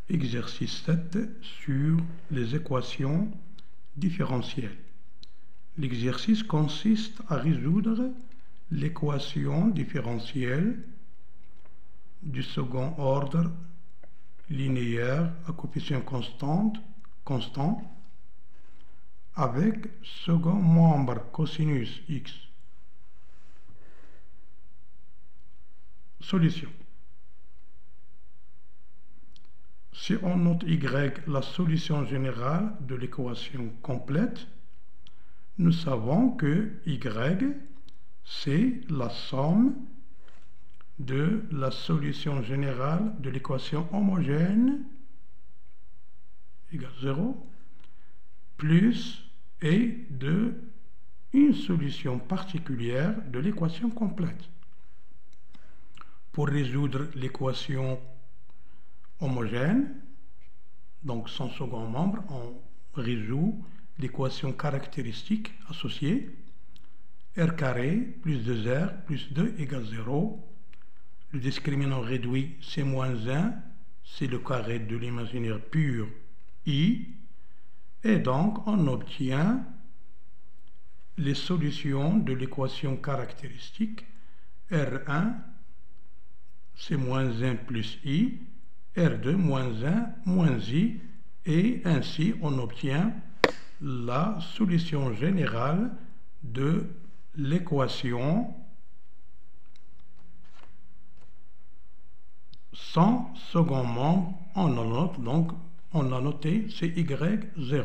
Exercice 7 sur les équations différentielles. L'exercice consiste à résoudre l'équation différentielle du second ordre linéaire à coefficient constant avec second membre cosinus x. Solution. Si on note y la solution générale de l'équation complète, nous savons que y, c'est la somme de la solution générale de l'équation homogène égale 0 plus et de une solution particulière de l'équation complète. Pour résoudre l'équation homogène, donc son second membre, on résout l'équation caractéristique associée r carré plus 2r plus 2 égale 0. Le discriminant réduit c'est moins 1, c'est le carré de l'imaginaire pur i, et donc on obtient les solutions de l'équation caractéristique r1 c'est moins 1 plus i, R2 moins 1 moins i, et ainsi on obtient la solution générale de l'équation sans second membre. On la note, donc on l'a noté, c'est y0.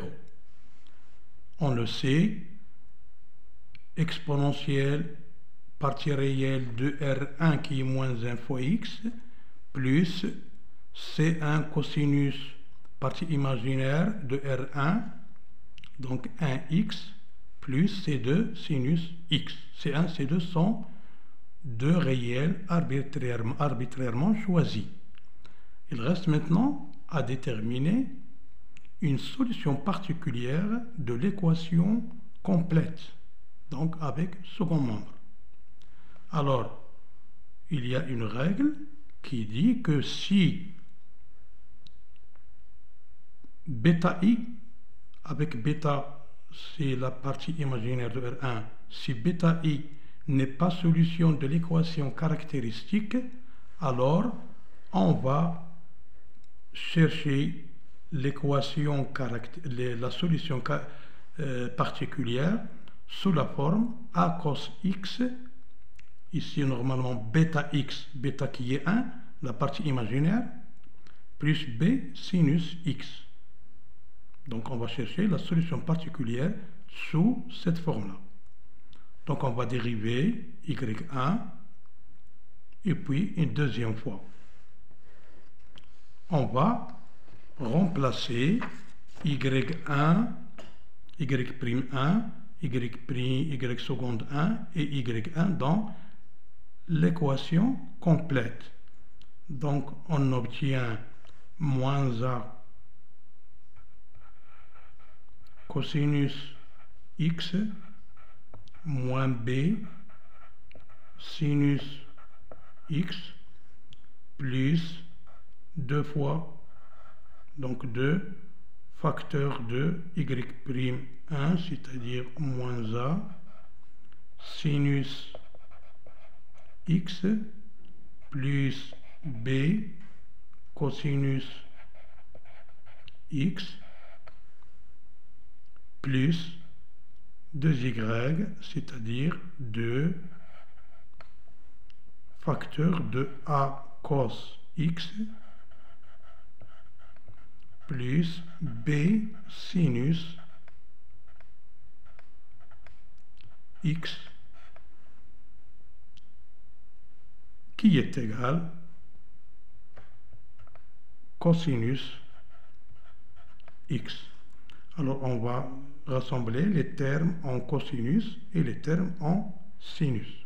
On le sait, exponentielle partie réelle de R1 qui est moins 1 fois x plus C1 cosinus partie imaginaire de R1, donc 1x, plus C2 sinus x. C1, C2 sont deux réels arbitrairement choisis. Il reste maintenant à déterminer une solution particulière de l'équation complète, donc avec second membre. Alors, il y a une règle qui dit que si bêta i, avec bêta c'est la partie imaginaire de R1, si bêta i n'est pas solution de l'équation caractéristique, alors on va chercher l'équation la solution particulière sous la forme a cos x, ici normalement bêta x, bêta qui est 1, la partie imaginaire, plus b sinus x. Donc on va chercher la solution particulière sous cette forme-là. Donc on va dériver y1 et puis une deuxième fois. On va remplacer y1, y'1, y seconde 1 et y1 dans l'équation complète. Donc on obtient moins a cosinus x moins b sinus x plus 2 fois, donc 2 facteur de y'1, c'est-à-dire moins a sinus x plus b cosinus x plus 2y, c'est-à-dire 2 facteur de a cos x plus b sinus x qui est égal cosinus x. Alors on va rassembler les termes en cosinus et les termes en sinus.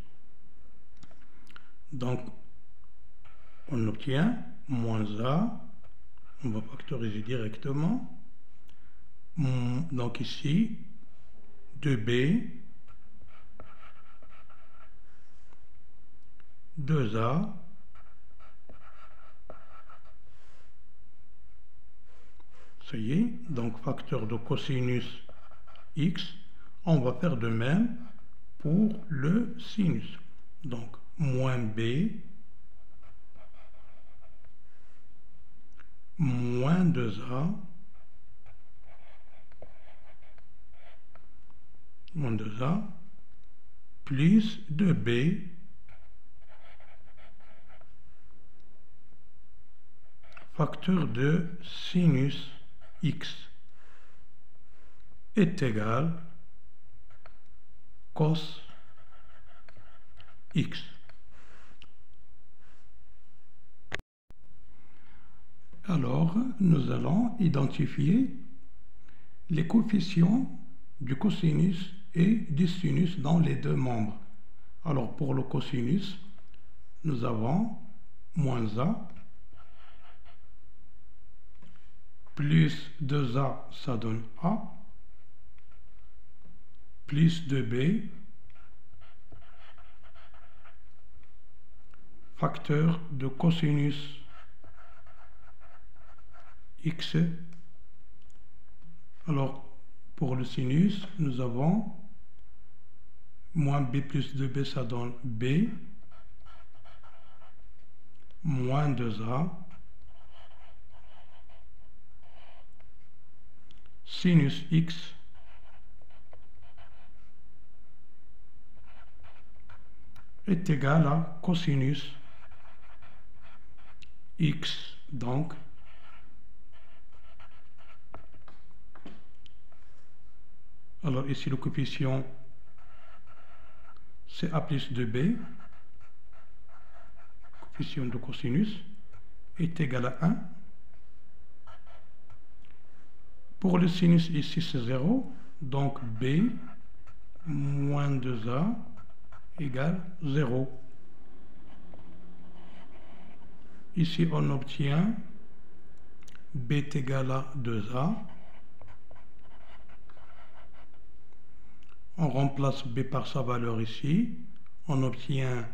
Donc on obtient moins a, on va factoriser directement, donc ici 2b 2a Ça y est, donc facteur de cosinus x, on va faire de même pour le sinus. Donc, moins b, moins 2a, moins 2a, plus 2b, facteur de sinus x est égal cos x. Alors, nous allons identifier les coefficients du cosinus et du sinus dans les deux membres. Alors, pour le cosinus, nous avons moins a, plus 2a, ça donne a, plus 2b, facteur de cosinus x. Alors, pour le sinus, nous avons moins b plus 2b, ça donne b, moins 2a, sinus x est égal à cosinus x. Donc, alors ici le coefficient c'est a plus 2b, coefficient de cosinus est égal à 1. Pour le sinus ici c'est 0, donc b moins 2a égale 0. Ici on obtient b est égal à 2a. On remplace b par sa valeur ici. On obtient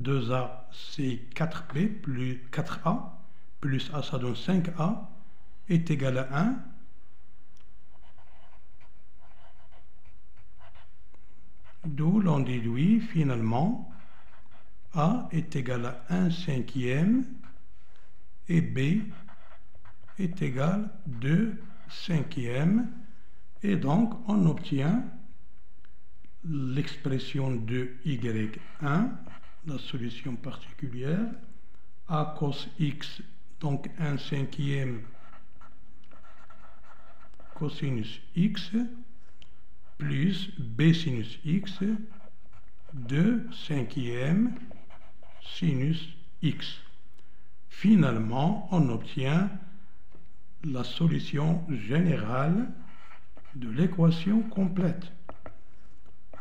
2a, c'est 4b plus 4a, plus a, ça donne 5a, est égal à 1. D'où l'on déduit finalement a est égal à 1/5 et b est égal à 2/5. Et donc on obtient l'expression de y1, la solution particulière, a cos x, donc 1/5 cosinus x, plus b sinus x, 2/5 sinus x. Finalement, on obtient la solution générale de l'équation complète.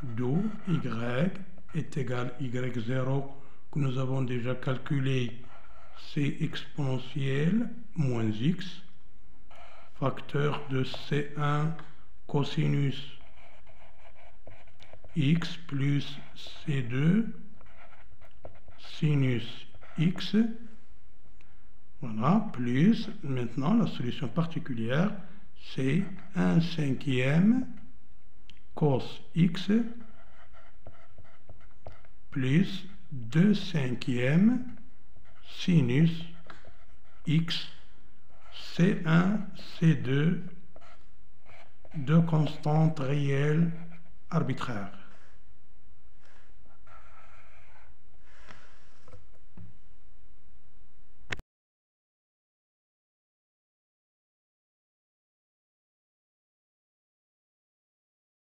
D'où y est égal à y0 que nous avons déjà calculé, c'est exponentielle moins x, facteur de c1 cosinus x plus c2 sinus x. Voilà, plus maintenant la solution particulière, c'est 1/5 cos x plus 2/5 sinus x, C1, C2, deux constantes réelles arbitraires.